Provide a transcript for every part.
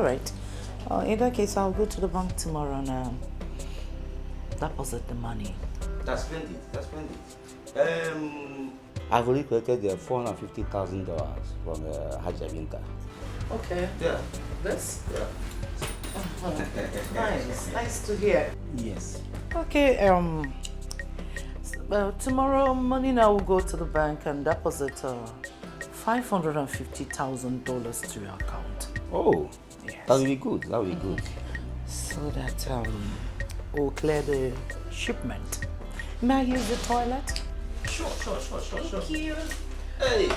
all right. In that case, I'll go to the bank tomorrow and deposit the money. That's plenty. I've already collected the $450,000 from Hajjabinka. Okay. Yeah. This? Yeah. Nice to hear. Yes. Okay, tomorrow morning I will go to the bank and deposit $550,000 to your account. Oh, yes. That will be good. So that we'll clear the shipment. May I use the toilet? Sure. Thank you. Hey.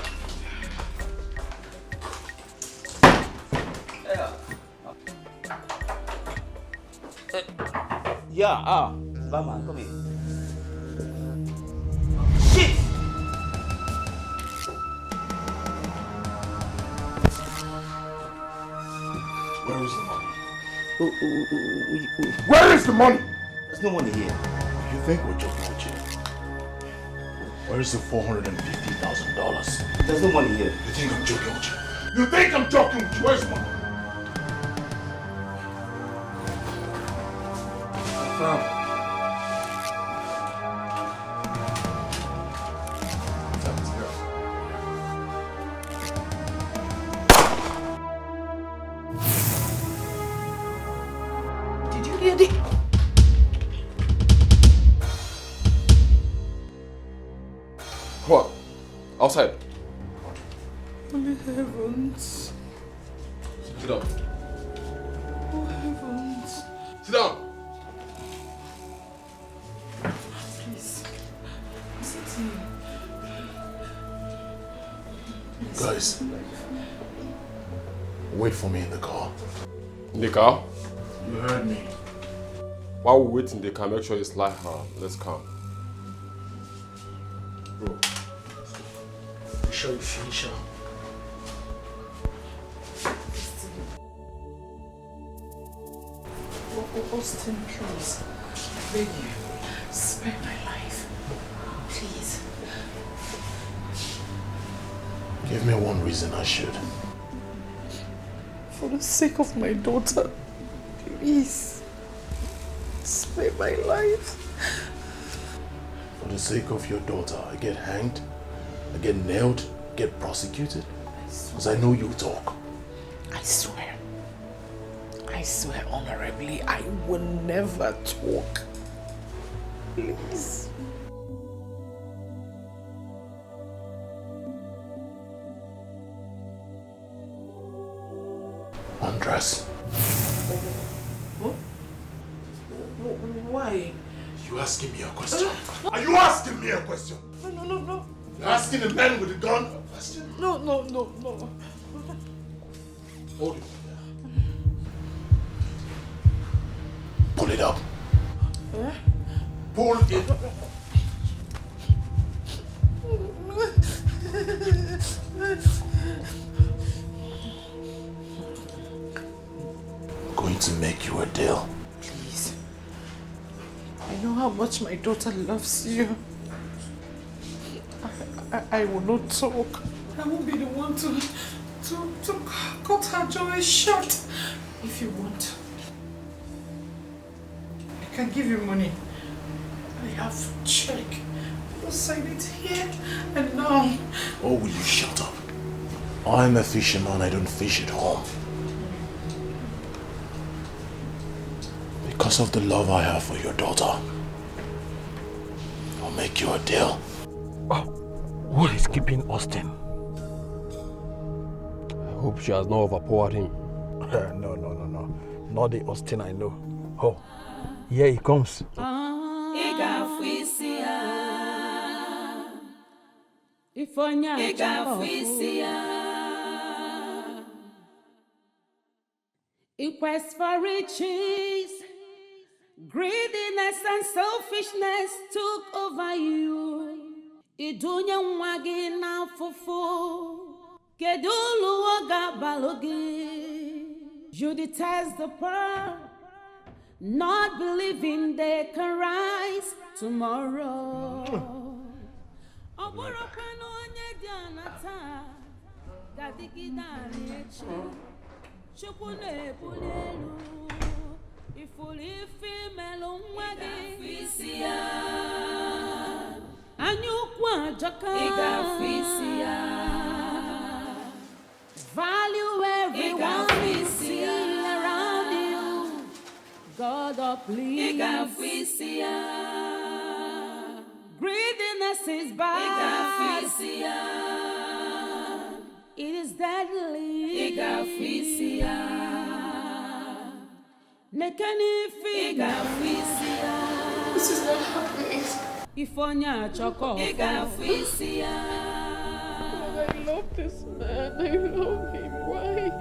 Yeah, Bama, come here. Shit! Where is the money? Where is the money? There's no money here. You think we're joking with you? Where's the $450,000? There's no money here. You think I'm joking with you? You think I'm joking with you? Where's the money? Did you hear the... What? Outside. Holy heavens. Sit down. Oh heavens. Sit down. Please. Sit here. Guys, wait for me in the car. In the car? You heard me. While we wait in the car, make sure it's light. Let's come. Bro, you sure you finish her? Austin, please. I beg you. Spare my life. Please. Give me one reason I should. For the sake of my daughter, please. Spare my life. For the sake of your daughter, I get hanged, I get nailed, get prosecuted. Because I know you talk. I swear honorably, I will never talk. Please. Undress. What? Why? You asking me a question? Are you asking me a question? No. You're asking a man with a gun a question? No. Hold it. Pull it up. Eh? Pull it. I'm going to make you a deal. Please. I know how much my daughter loves you. I will not talk. I won't be the one to cut her joy short. If you want, I can give you money. I have check. I'll sign it here and now. Or will you shut up? I'm a fisherman, I don't fish at home. Because of the love I have for your daughter, I'll make you a deal. Oh, what is keeping Austin? I hope she has not overpowered him. No. Not the Austin I know. Oh, here he comes. In quest for riches, greediness and selfishness took over you. Idunya mwagi na fufu, kedulu waga balogi. You detest the poor, not believing they can rise tomorrow. Chukune bulelu ifuli femelo mwagi fisia anyukwa jaka igafisia value everyone we see around you God of please igafisia greediness is bad igafisia it is deadly igafisia nekani igafisia This is not happening. Ifonya choko igafisia I love this man. I love him. Why?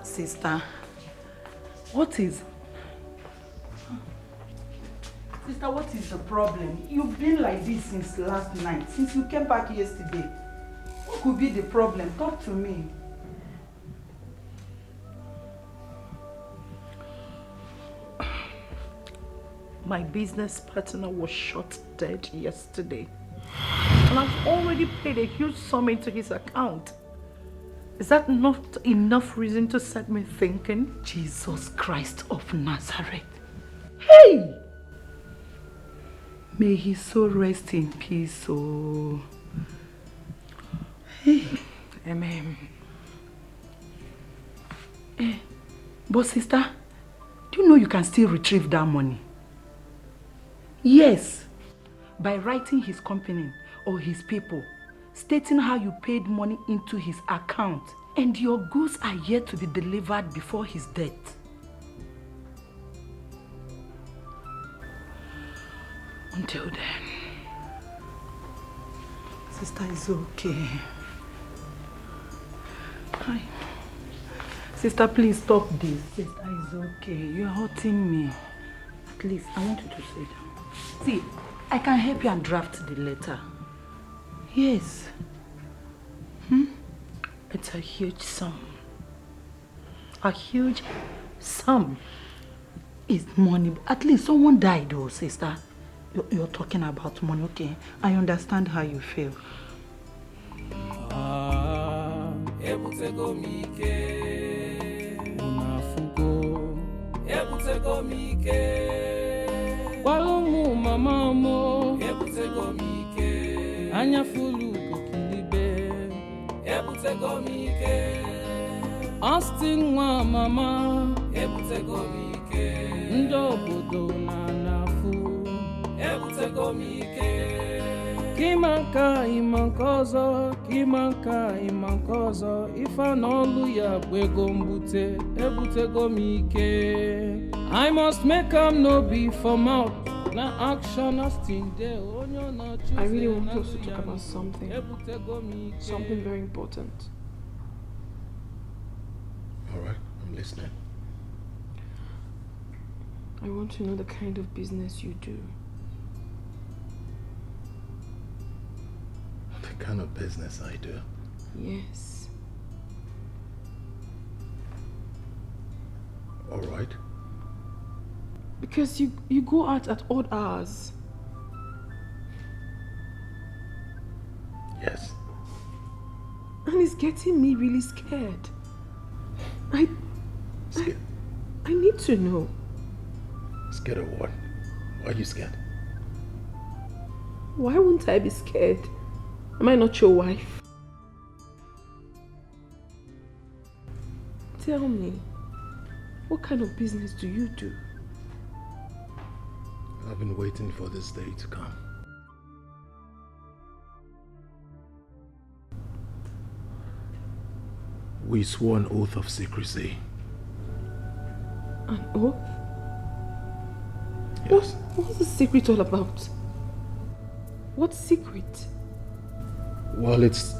Sister, what is the problem? You've been like this since last night, since you came back yesterday. What could be the problem? Talk to me. My business partner was shot dead yesterday. And I've already paid a huge sum into his account. Is that not enough reason to set me thinking? Jesus Christ of Nazareth. Hey! May his soul rest in peace, oh. Hey. Amen. But sister, do you know you can still retrieve that money? Yes. By writing his company or his people, stating how you paid money into his account and your goods are yet to be delivered before his death. Until then, sister is okay. Hi. Sister, please stop this. Sister is okay. You are hurting me. At least I want you to sit down. See, I can help you and draft the letter. Yes. It's a huge sum. A huge sum is money. At least someone died though, sister. You're talking about money, okay? I understand how you feel. Walomu mama mo anya fulu kokilibe ebute gomike Austin wa mama ebute gomike ndobodo na nafu ebute gomike kimanka imankozo ifa n'olu ya bwego mbute ebute gomike I must make no be for mouth. I really want us to talk about something very important. Alright, I'm listening. I want to know the kind of business you do. The kind of business I do? Yes. Alright. Because you go out at odd hours. Yes. And it's getting me really scared. I need to know. Scared of what? Why are you scared? Why wouldn't I be scared? Am I not your wife? Tell me, what kind of business do you do? I've been waiting for this day to come. We swore an oath of secrecy. An oath? Yes. What's the secret all about? What secret? Well, it's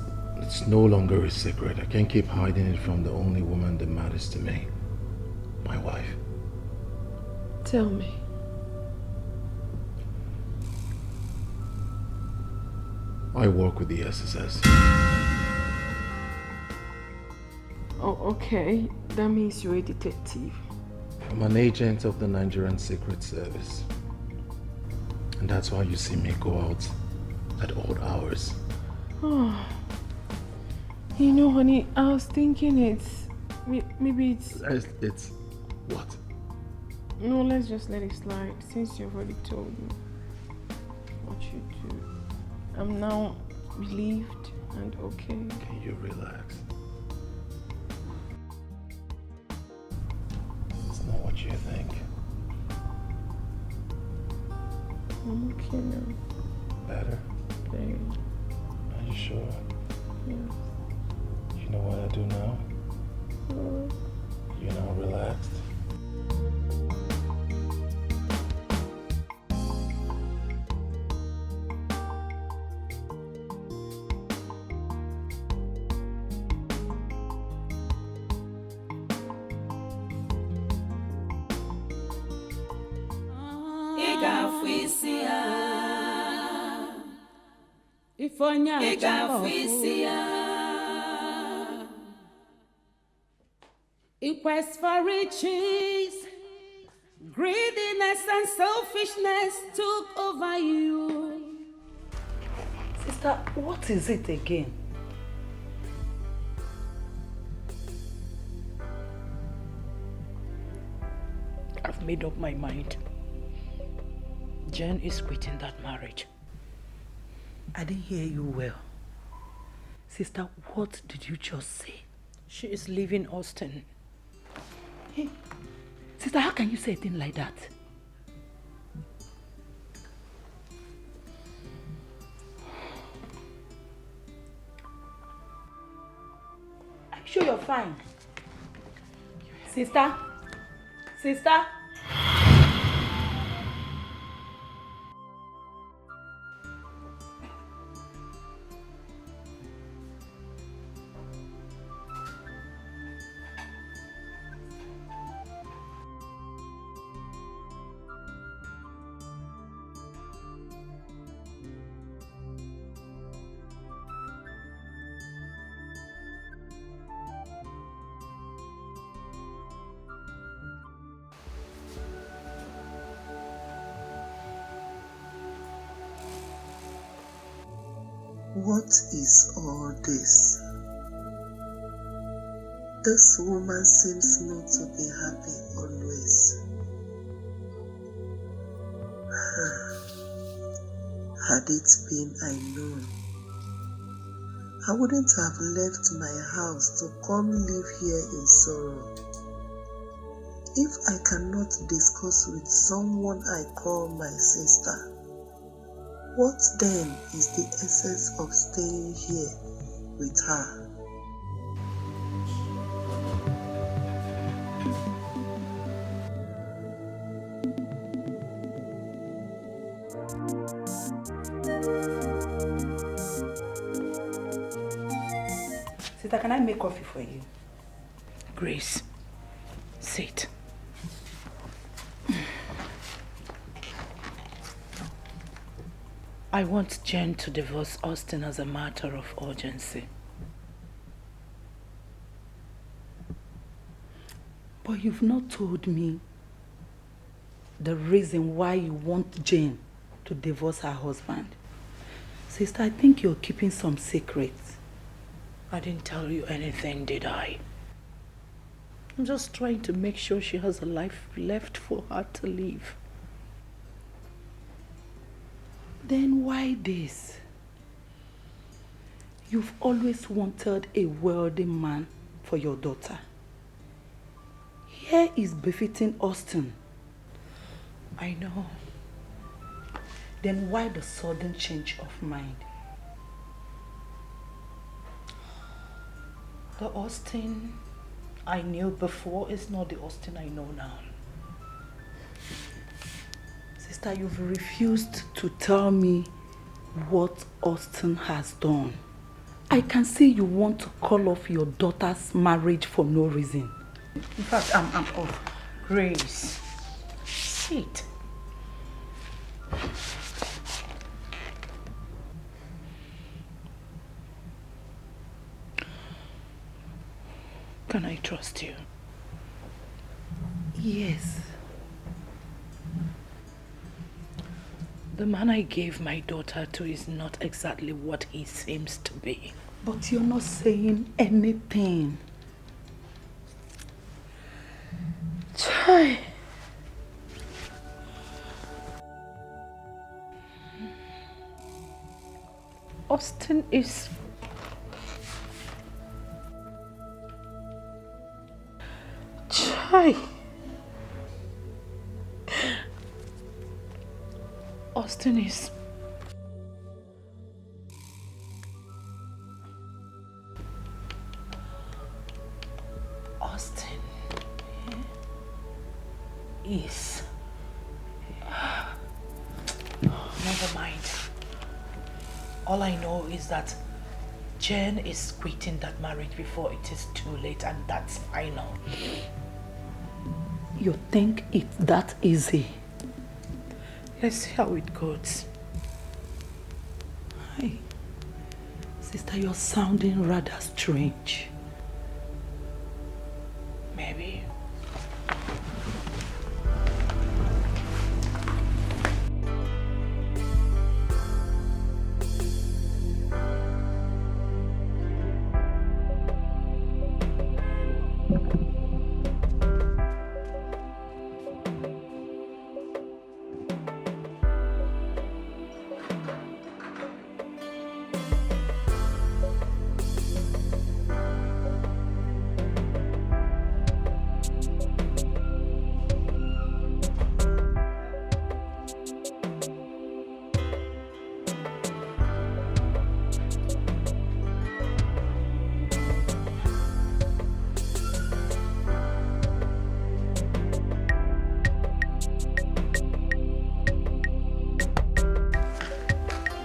no longer a secret. I can't keep hiding it from the only woman that matters to me. My wife. Tell me. I work with the SSS. Oh, okay. That means you're a detective. I'm an agent of the Nigerian Secret Service. And that's why you see me go out at odd hours. Oh. You know, honey, I was thinking maybe it's... It's what? No, let's just let it slide since you've already told me what you do. I'm now relieved and okay. Can you relax? It's not what you think. I'm okay now. Better? Very. Are you sure? Yeah. You know what I do now? You're now relaxed. In quest for riches, greediness and selfishness took over you. Sister, what is it again? I've made up my mind. Jen is quitting that marriage. I didn't hear you well. Sister, what did you just say? She is leaving Austin. Hey, sister, how can you say a thing like that? I'm sure you're fine. Sister? Sister? What is all this? This woman seems not to be happy always. Had it been I known, I wouldn't have left my house to come live here in sorrow. If I cannot discuss with someone I call my sister, what then is the essence of staying here with her? Sister, can I make coffee for you? Grace, sit. I want Jen to divorce Austin as a matter of urgency. But you've not told me the reason why you want Jane to divorce her husband. Sister, I think you're keeping some secrets. I didn't tell you anything, did I? I'm just trying to make sure she has a life left for her to live. Then why this? You've always wanted a wealthy man for your daughter. Here is befitting Austin. I know. Then why the sudden change of mind? The Austin I knew before is not the Austin I know now. Sister, you've refused to tell me what Austin has done. I can see you want to call off your daughter's marriage for no reason. In fact, I'm off. Grace, sit. Can I trust you? Yes. The man I gave my daughter to is not exactly what he seems to be. But you're not saying anything. Chai. Austin is... Chai. Austin is... Austin is... Never mind. All I know is that Jen is quitting that marriage before it is too late, and that's final. You think it's that easy? Let's see how it goes. Hi. Sister, you're sounding rather strange. Maybe.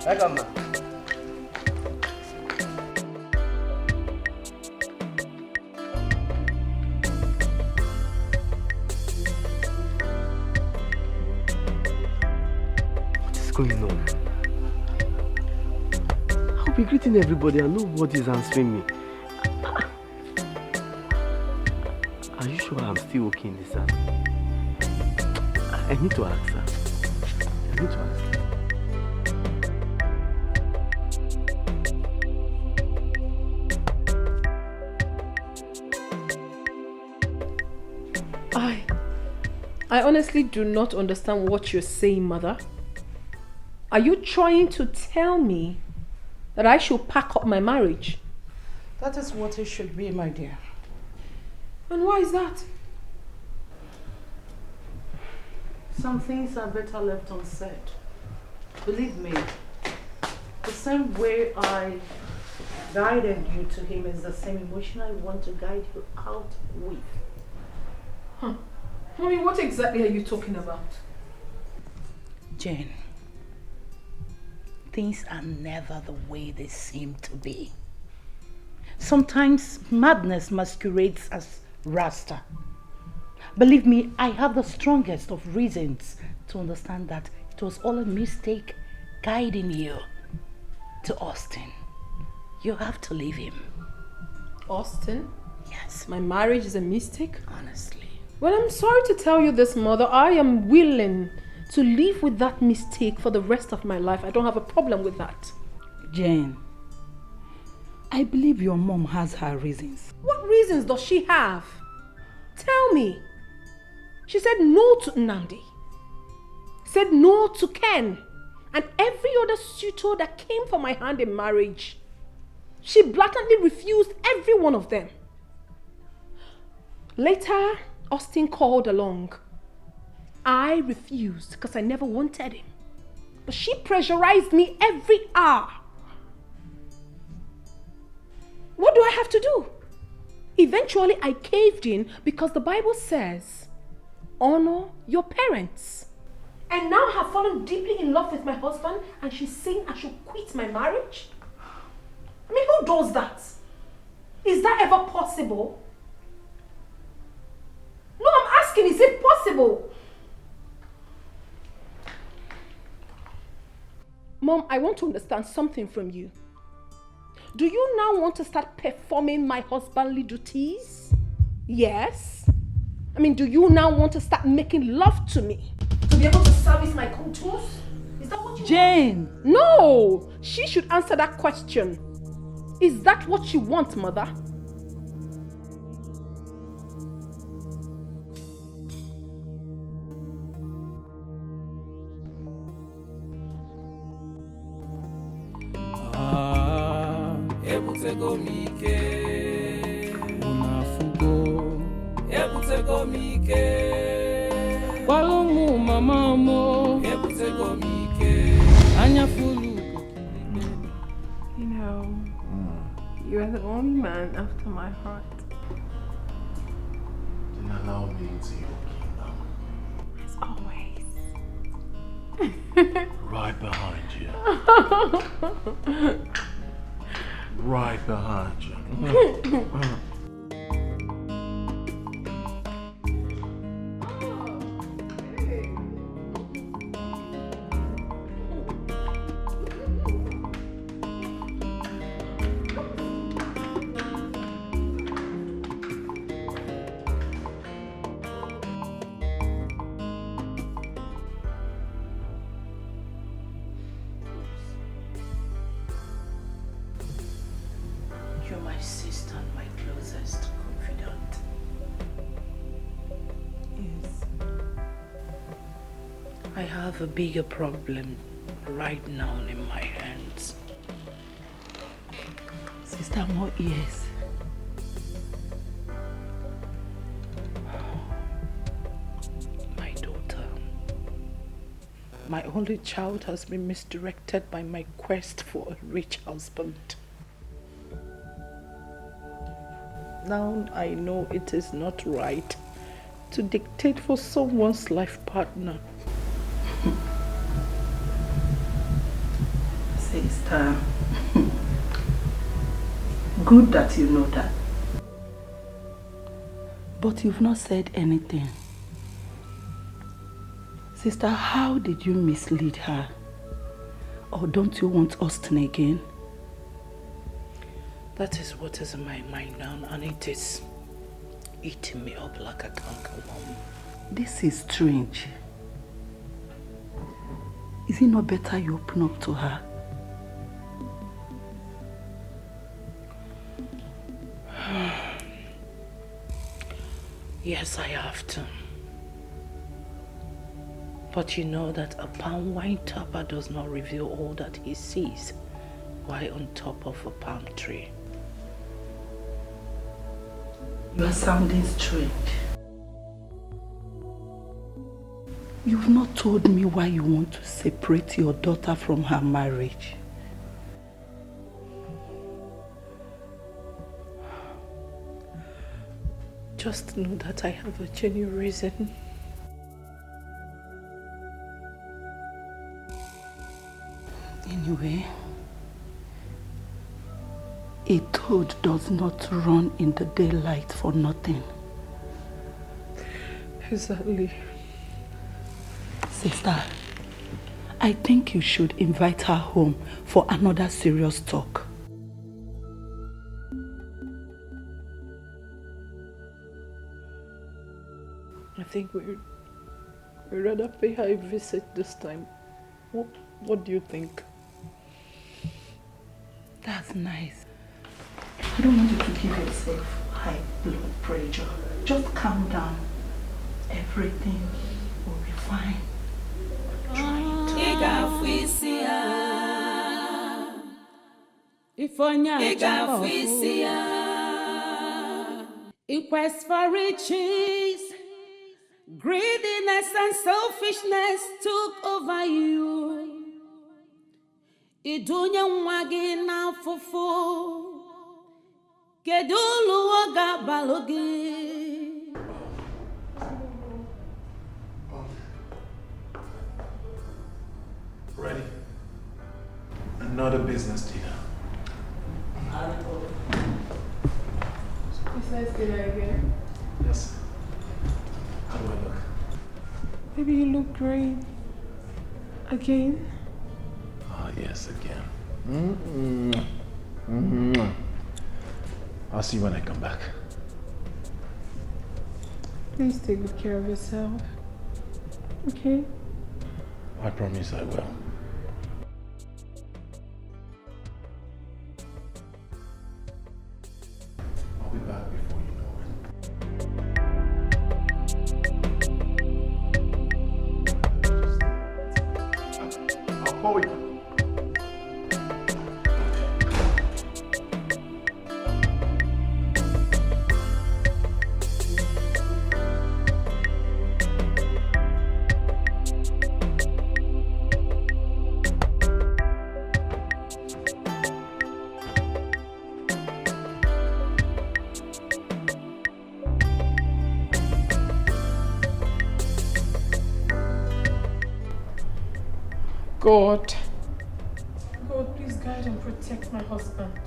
Welcome, ma'am. What is going on? I'll be greeting everybody and nobody's answering me. Are you sure I'm still okay in this house? I need to ask her. I need to ask her. I honestly do not understand what you're saying, Mother. Are you trying to tell me that I should pack up my marriage? That is what it should be, my dear. And why is that? Some things are better left unsaid. Believe me, the same way I guided you to him is the same emotion I want to guide you out with. Huh. Mommy, what exactly are you talking about? Jane, things are never the way they seem to be. Sometimes madness masquerades as Rasta. Believe me, I have the strongest of reasons to understand that it was all a mistake guiding you to Austin. You have to leave him. Austin? Yes. My marriage is a mistake? Honestly. Well, I'm sorry to tell you this, Mother. I am willing to live with that mistake for the rest of my life. I don't have a problem with that. Jane, I believe your mom has her reasons. What reasons does she have? Tell me. She said no to Nnamdi. Said no to Ken. and every other suitor that came for my hand in marriage. She blatantly refused every one of them. Later, Austin called along. I refused because I never wanted him. But she pressurized me every hour. What do I have to do? Eventually, I caved in because the Bible says, honor your parents. And now I have fallen deeply in love with my husband and she's saying I should quit my marriage? I mean, who does that? Is that ever possible? No, I'm asking, is it possible? Mom, I want to understand something from you. Do you now want to start performing my husbandly duties? Yes. I mean, do you now want to start making love to me? To be able to service my contours? Is that what you Jane! want? No! She should answer that question. Is that what you want, Mother? Ebutego mike, unafugo. Ebutego mike, walomu mama mo. Ebutego mike, anyafulu. You know, you are the only man after my heart. Then allow me into your kingdom. As always. Right behind you. Right behind you. You're my sister and my closest confidant. Yes. I have a bigger problem right now in my hands. Sister, more ears. My daughter. My only child has been misdirected by my quest for a rich husband. Now I know it is not right to dictate for someone's life partner. Sister, good that you know that. But you've not said anything. Sister, how did you mislead her? Or don't you want Austin again? That is what is in my mind now, and it is eating me up like a cankerworm. This is strange. Is it not better you open up to her? Yes, I have to. But you know that a palm wine topper does not reveal all that he sees while on top of a palm tree. You are sounding strange. You've not told me why you want to separate your daughter from her marriage. Just know that I have a genuine reason. Anyway, a toad does not run in the daylight for nothing. Exactly. Sister, I think you should invite her home for another serious talk. I think we'd rather pay her a visit this time. What do you think? That's nice. I don't want you to give yourself high blood pressure. Just calm down. Everything will be fine. Try it. Quest for riches, greediness and selfishness took over you. Idunya mwagi na fufu, kedulu waga balogi. Ready? Another business dinner. Business dinner again? Yes. How do I look? Baby, you look great. Again? Ah, yes, again. I'll see you when I come back. Please take good care of yourself. Okay? I promise I will. I'll be back before you know it. I'll call you. God. God, please guide and protect my husband.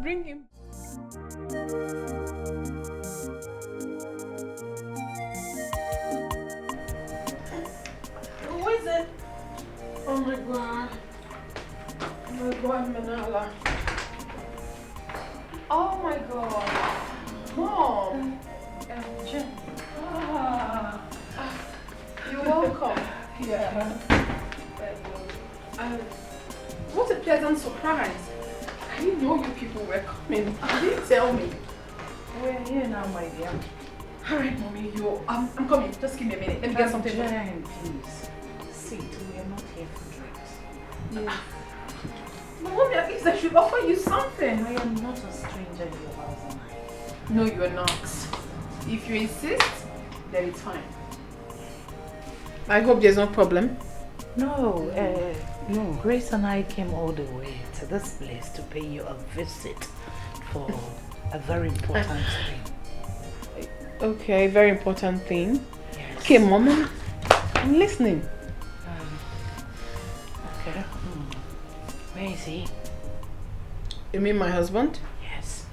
Bring him. Who is it? Oh my God. Oh my God, Manala. Oh my God. Mom. Jen. You're welcome. Yeah. What a pleasant surprise. I didn't know you people were coming. You didn't tell me. We're here now, my dear. Alright, Mommy, I'm coming. Just give me a minute. Let me get something. Jen, please. Sit, we are not here for drinks. Yes. Mommy, at least I should offer you something. I am not a stranger in your house, am I? No, you are not. If you insist, then it's fine. I hope there's no problem. No, no. Grace and I came all the way to this place to pay you a visit for a very important thing. Okay, very important thing. Yes. Okay, Mom, I'm listening. Okay. Where is he? You mean my husband? Yes.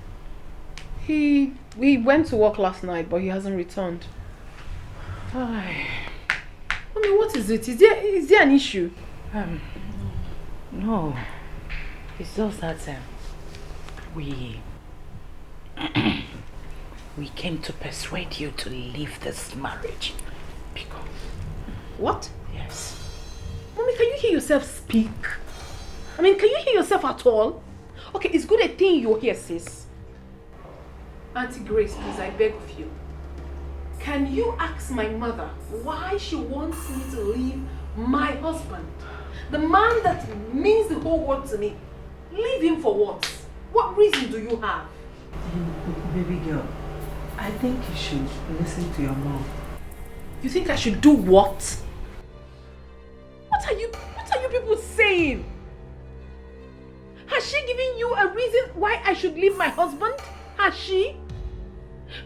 We went to work last night, but he hasn't returned. I mean, what is it? Is there an issue? No. It's just that we came to persuade you to leave this marriage. Because... What? Yes. Mommy, can you hear yourself speak? I mean, can you hear yourself at all? Okay, it's good a thing you're here, sis. Auntie Grace, please, I beg of you. Can you ask my mother why she wants me to leave my husband? The man that means the whole world to me. Leave him for what? What reason do you have? Baby girl, I think you should listen to your mom. You think I should do what? What are you people saying? Has she given you a reason why I should leave my husband? Has she?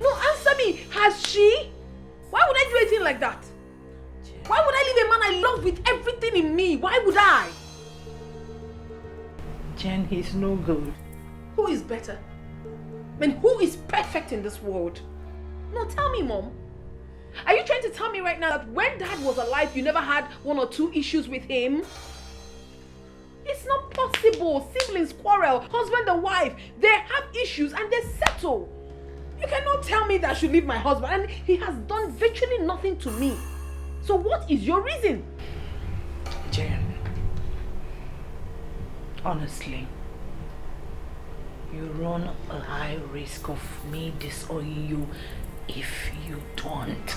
No, answer me. Has she? Why would I do anything like that? Why would I leave a man I love with everything in me? Why would I? Jen, he's no good. Who is better? I mean, who is perfect in this world? No, tell me, Mom. Are you trying to tell me right now that when Dad was alive, you never had 1 or 2 issues with him? It's not possible. Siblings quarrel, husband and wife, they have issues and they settle. You cannot tell me that I should leave my husband and he has done virtually nothing to me. So what is your reason? Jen, honestly, you run a high risk of me disowning you if you don't.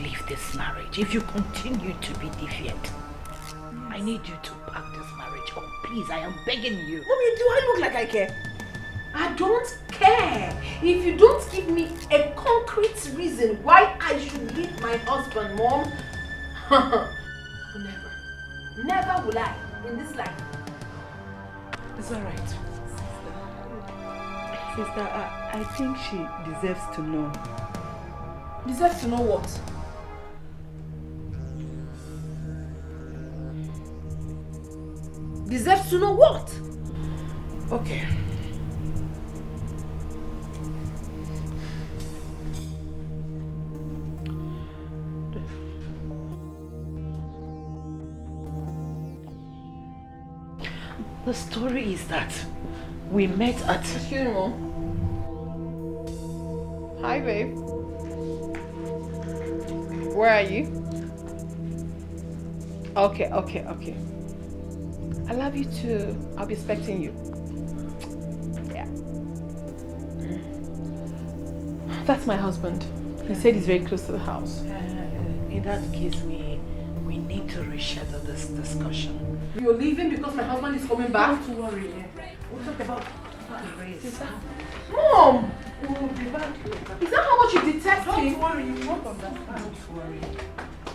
leave this marriage, if you continue to be deviant, I need you to pack this marriage up. Please, I am begging you. Mommy, do I look like I care? I don't care. If you don't give me a concrete reason why I should leave my husband, Mom, never will I in this life. It's all right. Sister, I think she deserves to know. Deserves to know what? Deserves to know what? Okay. The story is that we met at... Excuse me, Mom. Hi, babe. Where are you? Okay. I love you too. I'll be expecting you. Yeah. That's my husband. He said he's very close to the house. In that case, we need to reschedule this discussion. You're leaving because my husband is coming back? Don't worry. We'll talk about race. Mom! We'll be back. Is that how much you detest him? Don't worry, you won't understand. Don't worry.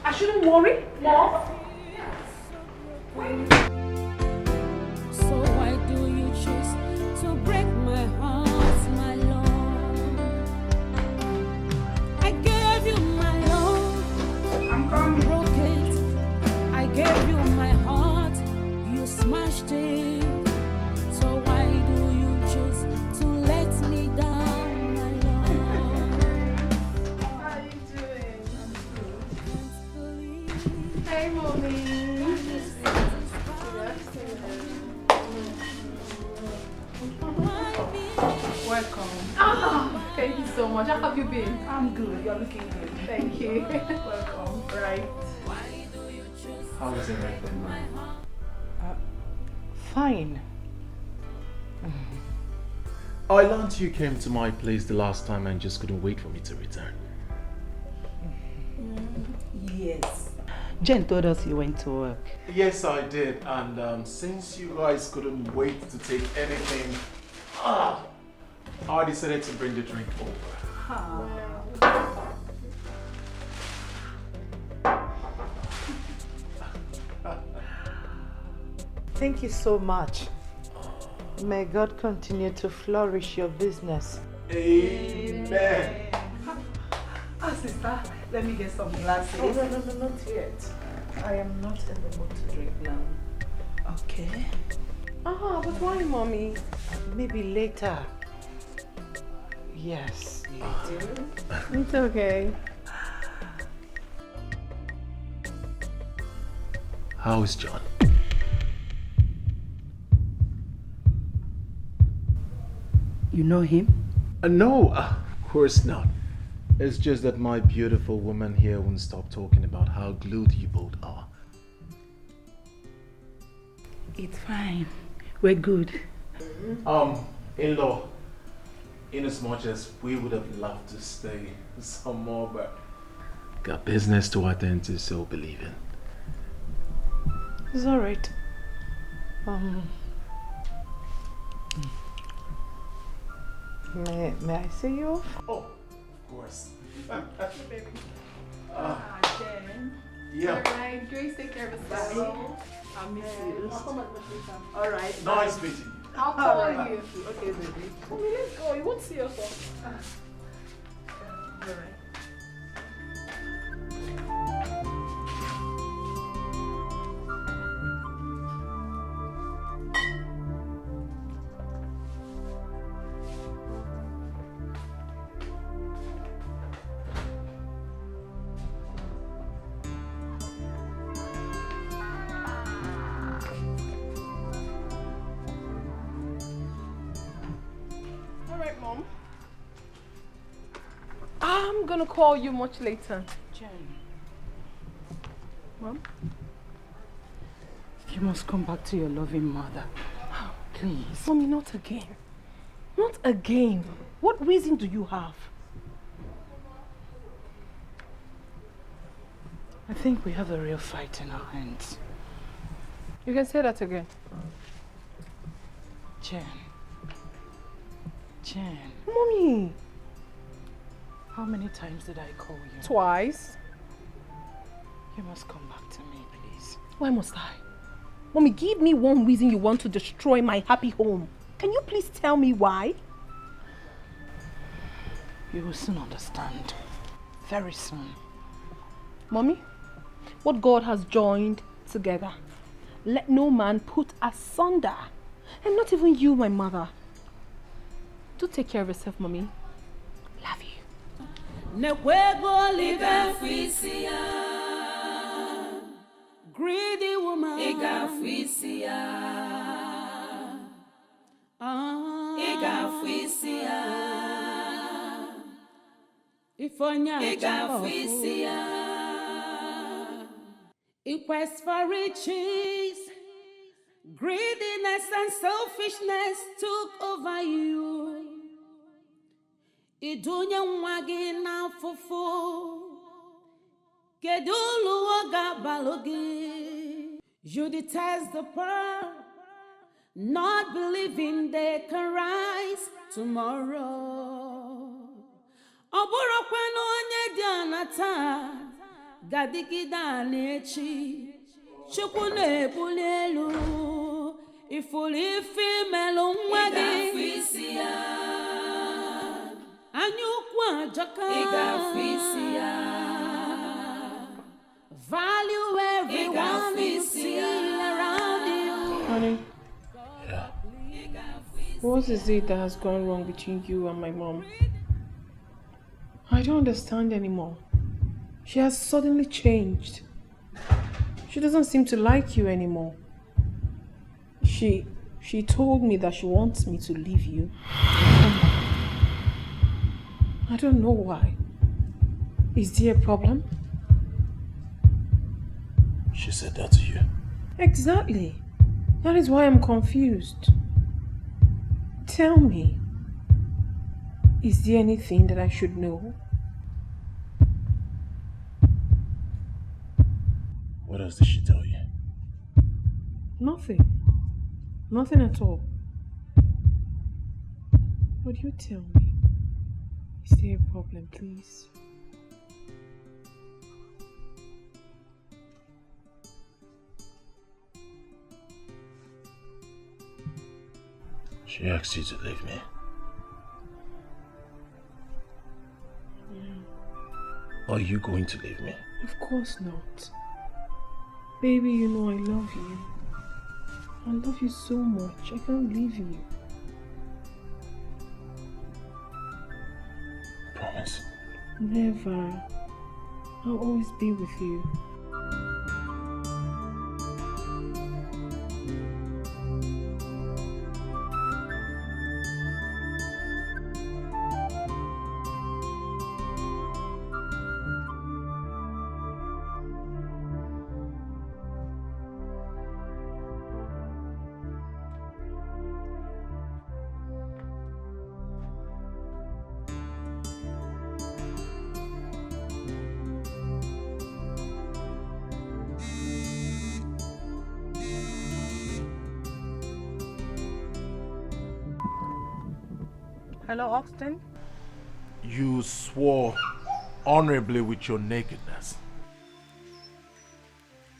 I shouldn't worry, Mom? So why do you choose to break my heart, my love? I gave you my love. I'm coming. Broke it. I gave you my heart. You smashed it. So why do you choose to let me down, my love? How are you doing? Hey, Mommy. Welcome. Thank you so much. How have you been? I'm good. You're looking good. Thank you. Welcome. Right. How is everything, man? Fine. I learned you came to my place the last time and just couldn't wait for me to return. Yes. Jen told us you went to work. Yes, I did. And since you guys couldn't wait to take anything, I decided to bring the drink over. Thank you so much. May God continue to flourish your business. Amen. Sister, let me get some glasses. Oh, no, not yet. I am not in the mood to drink now. Okay. But why, Mommy? Maybe later. Yes, later. It's okay. How is John? You know him? No, of course not. It's just that my beautiful woman here won't stop talking about how glued you both are. It's fine. We're good. In-law, in as much as we would have loved to stay some more, but got business to attend to, so believe it. It's alright. May I see you off? Oh, of course. Baby. Jen. Yeah. Alright, Grace, take care of yourself. I'll miss you. I'll come at my later. Alright. Nice meeting you. I'll call you. Okay, baby. Mommy, let's go. You won't see us all. Alright. Alright, Mom. I'm gonna call you much later. Jen. Mom? You must come back to your loving mother. Please. Mommy, not again. Not again. What reason do you have? I think we have a real fight in our hands. You can say that again. Jen. Jen. Mommy! How many times did I call you? Twice. You must come back to me, please. Why must I? Mommy, give me one reason you want to destroy my happy home. Can you please tell me why? You will soon understand. Very soon. Mommy, what God has joined together, let no man put asunder. And not even you, my mother. Do take care of yourself, Mommy. Love you. Greedy woman, it quest for riches, greediness and selfishness took over you. Idunya mwagi na fufu, kedulu waga balogi. You detest the poor, not believing they can rise tomorrow. Oburo kweno onye dianata, gadigida nechi, chukune bulelu, ifuli female mwagi. Anyukwa jaka, value everyone you see around you. Honey. Yeah. What is it that has gone wrong between you and my mom? I don't understand anymore. She has suddenly changed. She doesn't seem to like you anymore. She told me that she wants me to leave you and come back. I don't know why. Is there a problem? She said that to you? Exactly. That is why I'm confused. Tell me, is there anything that I should know? What else did she tell you? Nothing. Nothing at all. But you tell me, is there a problem, please? She asked you to leave me. Yeah. Are you going to leave me? Of course not. Baby, you know I love you. I love you so much. I can't leave you. Promise. Never. I'll always be with you. Hello, Austin? You swore honorably with your nakedness.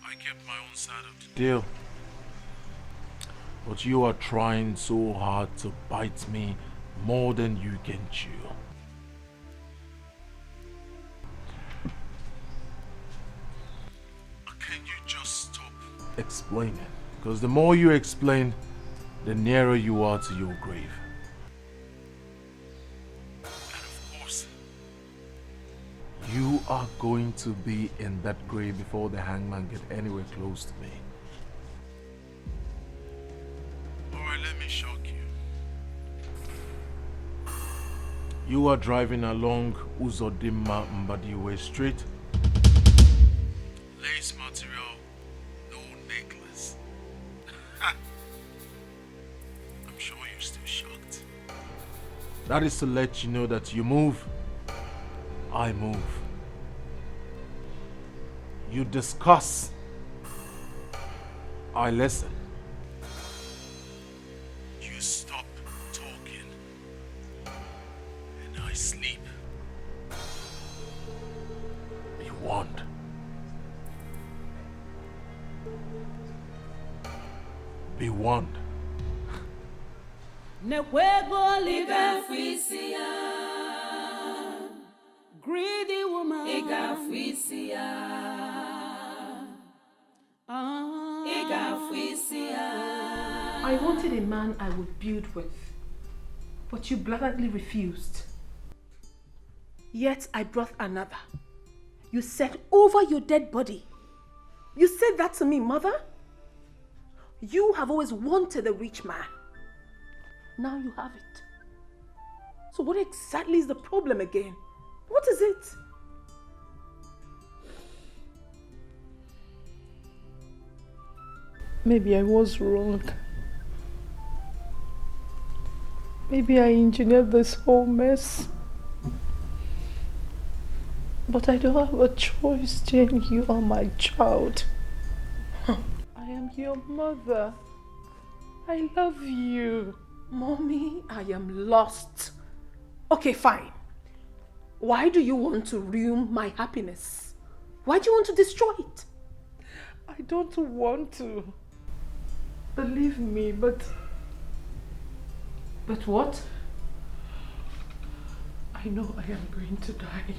I kept my own side of the deal. But you are trying so hard to bite me more than you can chew. Can you just stop explaining? Because the more you explain, the nearer you are to your grave. You are going to be in that grave before the hangman gets anywhere close to me. Alright, let me shock you. You are driving along Uzodimma Mbadiwe Street. Lace material, no necklace. I'm sure you're still shocked. That is to let you know that you move, I move. You discuss. I listen. You stop talking. And I sleep. Be warned. Be warned. Greedy woman, I wanted a man I would build with, but you blatantly refused. Yet I brought another. You said over your dead body. You said that to me, mother. You have always wanted a rich man. Now you have it. So what exactly is the problem again? What is it? Maybe I was wrong. Maybe I engineered this whole mess. But I don't have a choice, Jane. You are my child. I am your mother. I love you. Mommy, I am lost. Okay, fine. Why do you want to ruin my happiness? Why do you want to destroy it? I don't want to. Believe me, but... But what? I know I am going to die.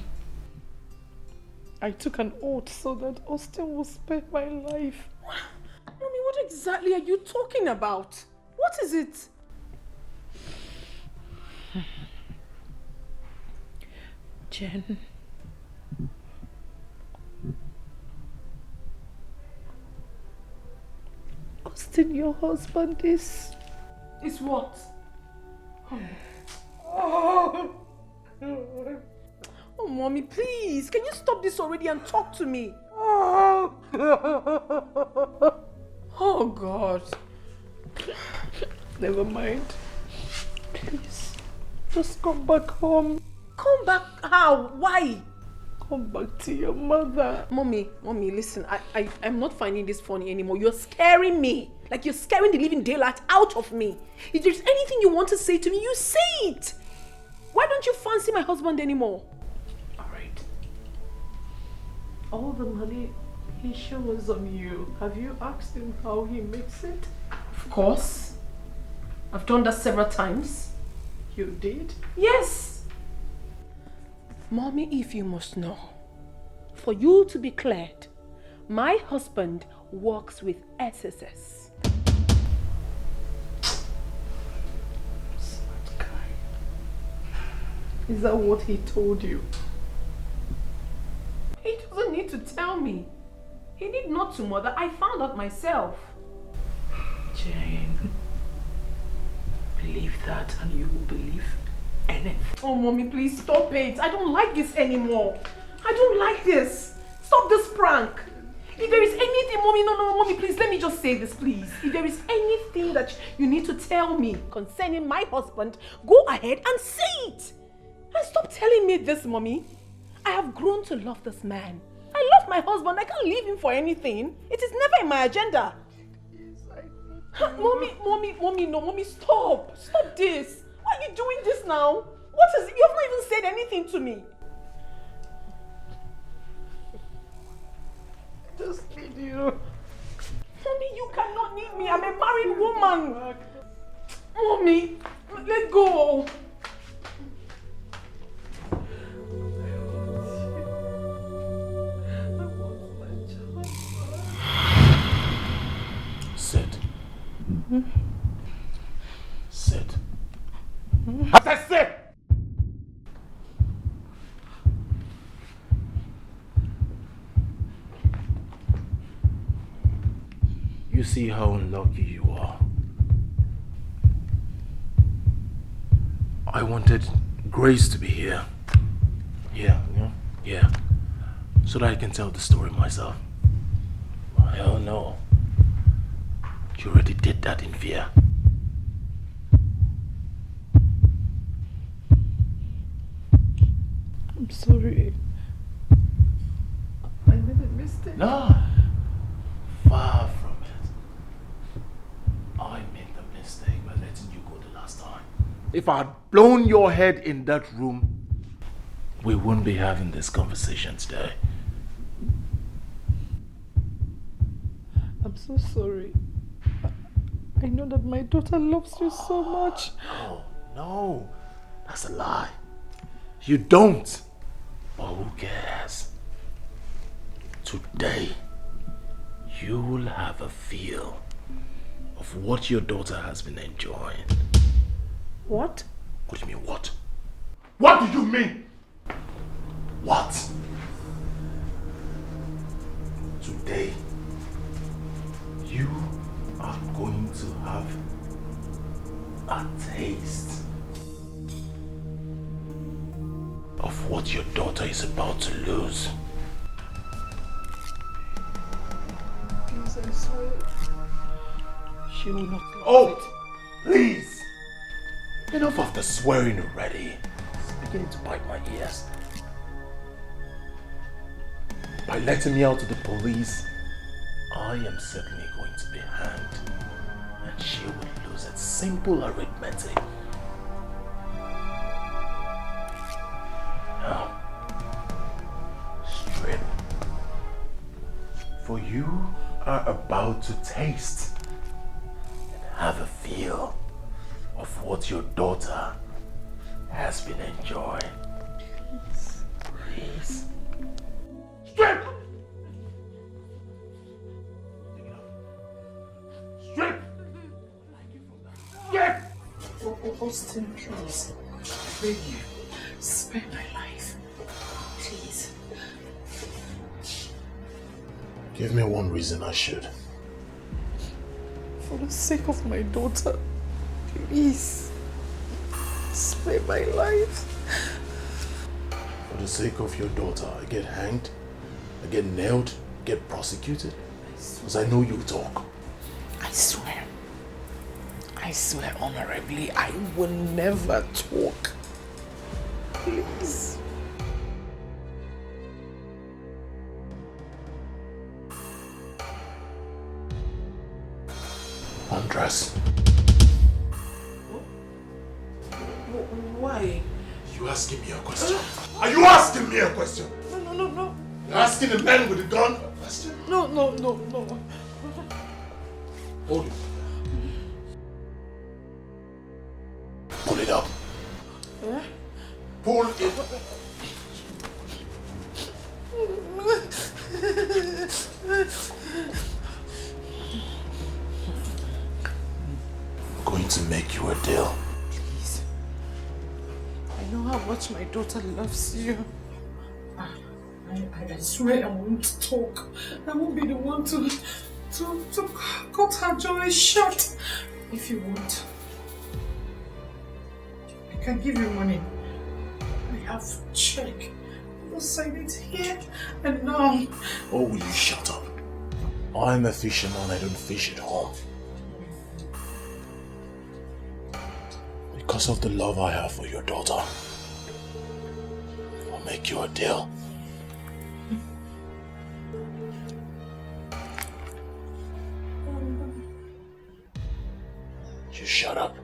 I took an oath so that Austin will spare my life. Mommy, what exactly are you talking about? What is it? Jen. Austin, your husband is... Is what? Oh. Oh, Mommy, please. Can you stop this already and talk to me? Oh, oh God. Never mind. Please, just come back home. Come back how? Why? Come back to your mother. Mommy, listen, I'm not finding this funny anymore. You're scaring me. Like you're scaring the living daylight out of me. If there's anything you want to say to me, you say it. Why don't you fancy my husband anymore? Alright. All the money he shows on you, have you asked him how he makes it? Of course. I've done that several times. You did? Yes. Mommy, if you must know, for you to be cleared, my husband works with SSS. Smart guy. Is that what he told you? He doesn't need to tell me. He need not to, mother. I found out myself. Jane, believe that and you will believe anything. Oh, Mommy, please stop it. I don't like this anymore. I don't like this. Stop this prank. If there is anything, Mommy, no, Mommy, please, let me just say this, please. If there is anything that you need to tell me concerning my husband, go ahead and say it. And stop telling me this, Mommy. I have grown to love this man. I love my husband. I can't leave him for anything. It is never in my agenda. Mommy, no, Mommy, stop. Stop this. Why are you doing this now? What is it? You have not even said anything to me. I just need you. Mommy, you cannot need me. I'm a married woman. Mommy, let go. Sit. Sit. As I said! You see how unlucky you are. I wanted Grace to be here. Yeah. So that I can tell the story myself. Hell no. You already did that in fear. I'm sorry. I made a mistake. No. Far from it. I made the mistake by letting you go the last time. If I had blown your head in that room, we wouldn't be having this conversation today. I'm so sorry. I know that my daughter loves you so much. No, that's a lie. You don't. But who cares? Today, you will have a feel of what your daughter has been enjoying. What? What do you mean, what? What do you mean? What? Today, you are going to have a taste of what your daughter is about to lose. Please, I swear. She will not lose it. Please! Enough of the swearing already. It's beginning to bite my ears. By letting me out to the police, I am certainly going to be hanged. And she will lose it. Simple arithmetic. Now, strip. For you are about to taste and have a feel of what your daughter has been enjoying. Please. Strip! Strip! Strip! Austin, please. I beg you. Spare my life. Please. Give me one reason I should. For the sake of my daughter, please. Spare my life. For the sake of your daughter, I get hanged, I get nailed, get prosecuted. Because I know you talk. I swear honorably, I will never talk. Please. Undress. Why? You asking me a question? Are you asking me a question? No. You're asking a man with a gun a question? No. Hold it. Pull it up. Eh? Pull it. I'm going to make you a deal. Please. I know how much my daughter loves you. I swear I won't talk. I won't be the one to cut her joy short. If you want, I can give you money. I have check. I'll sign it here and now. Or will you shut up? I'm a fisherman, I don't fish at home. Because of the love I have for your daughter, I'll make you a deal. You shut up.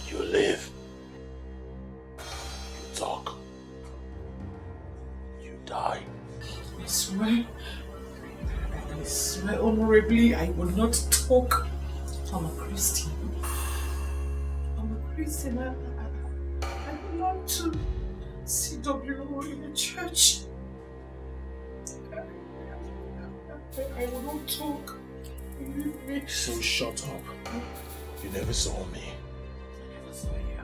You live. You talk. You die. I swear honorably, I will not talk. I'm a Christian. I belong to CWO in the church. I will not talk. Believe me. So shut up. You never saw me. I never saw you.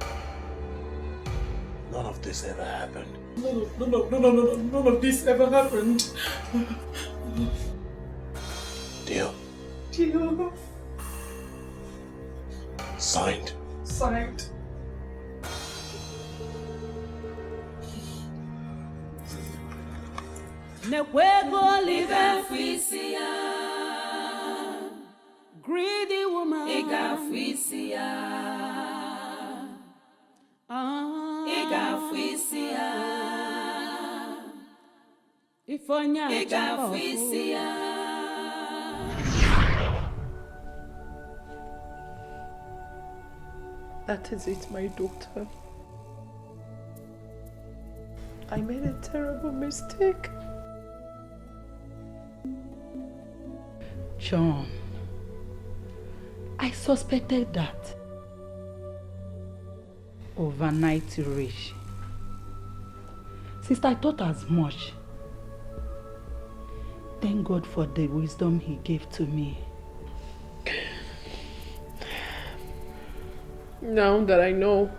None of this ever happened. No, none of this ever happened. Deal. Deal. Signed. Signed. Greedy woman. That is it, my daughter. I made a terrible mistake. John, I suspected that. Overnight rage. Sister, I thought as much. Thank God for the wisdom he gave to me. Now that I know,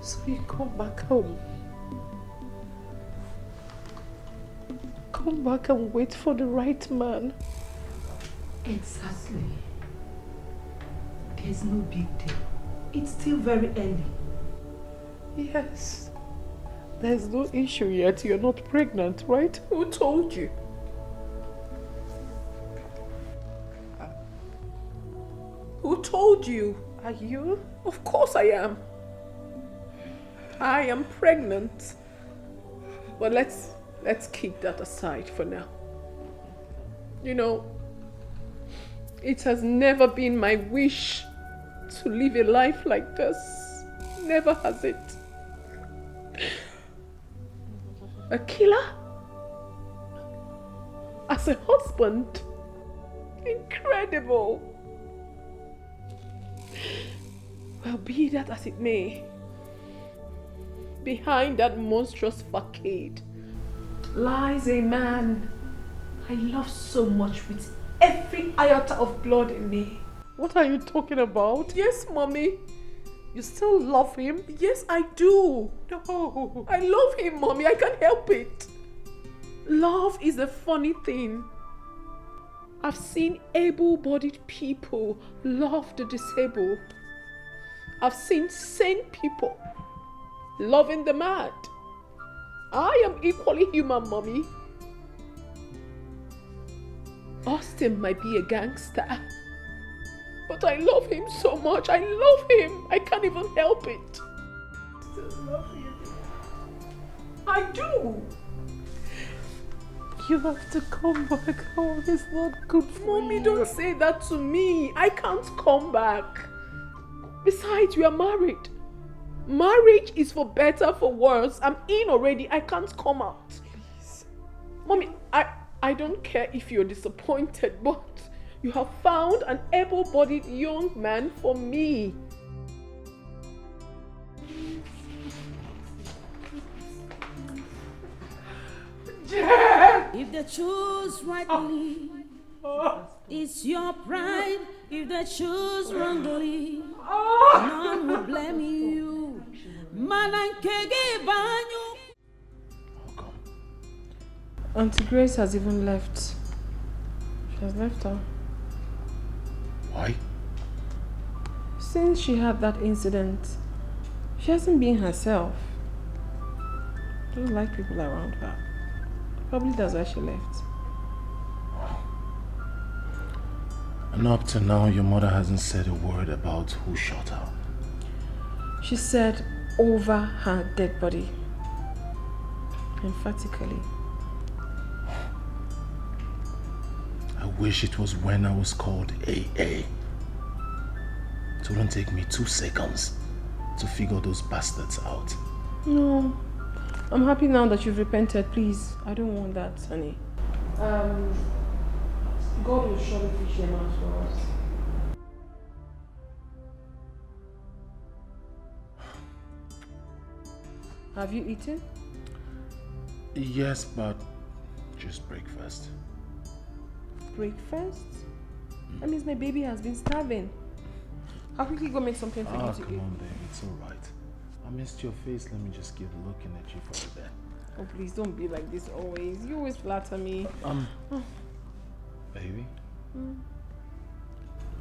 so you come back home. Come back and wait for the right man. Exactly. There's no big deal. It's still very early. Yes. There's no issue yet. You're not pregnant, right? Who told you? Who told you? Are you? Of course I am. I am pregnant. But let's keep that aside for now. You know, it has never been my wish to live a life like this. Never has it. A killer? As a husband? Incredible. Well, be that as it may, behind that monstrous facade lies a man I love so much with every iota of blood in me. What are you talking about? Yes, Mommy. You still love him? Yes, I do. No. I love him, Mommy. I can't help it. Love is a funny thing. I've seen able-bodied people love the disabled. I've seen sane people loving the mad. I am equally human, Mommy. Austin might be a gangster, but I love him so much. I love him. I can't even help it. Still love him. I do. You have to come back home. It's not good for Mommy, you. Don't say that to me. I can't come back. Besides, we are married. Marriage is for better, for worse. I'm in already. I can't come out. Please. Mommy, I don't care if you're disappointed, but you have found an able-bodied young man for me. If they choose rightly, it's your pride. If they choose wrongly, none will blame you. Auntie Grace has even left. She has left her. Why? Since she had that incident, she hasn't been herself. Doesn't like people around her. Probably that's why she left. And up to now, your mother hasn't said a word about who shot her. She said over her dead body. Emphatically. I wish it was when I was called AA. It wouldn't take me 2 seconds to figure those bastards out. No. I'm happy now that you've repented, please. I don't want that, honey. God will surely fish them out for us. Have you eaten? Yes, but just breakfast. Breakfast? That means my baby has been starving. I'll quickly go make something for you to eat. Come on, baby. It's alright. I missed your face. Let me just keep looking at you for a bit. Oh, please don't be like this always. You always flatter me. Baby,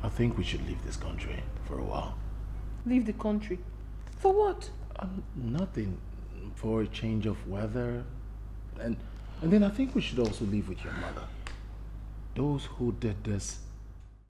I think we should leave this country for a while. Leave the country? For what? Nothing. For a change of weather. And then I think we should also leave with your mother. Those who did this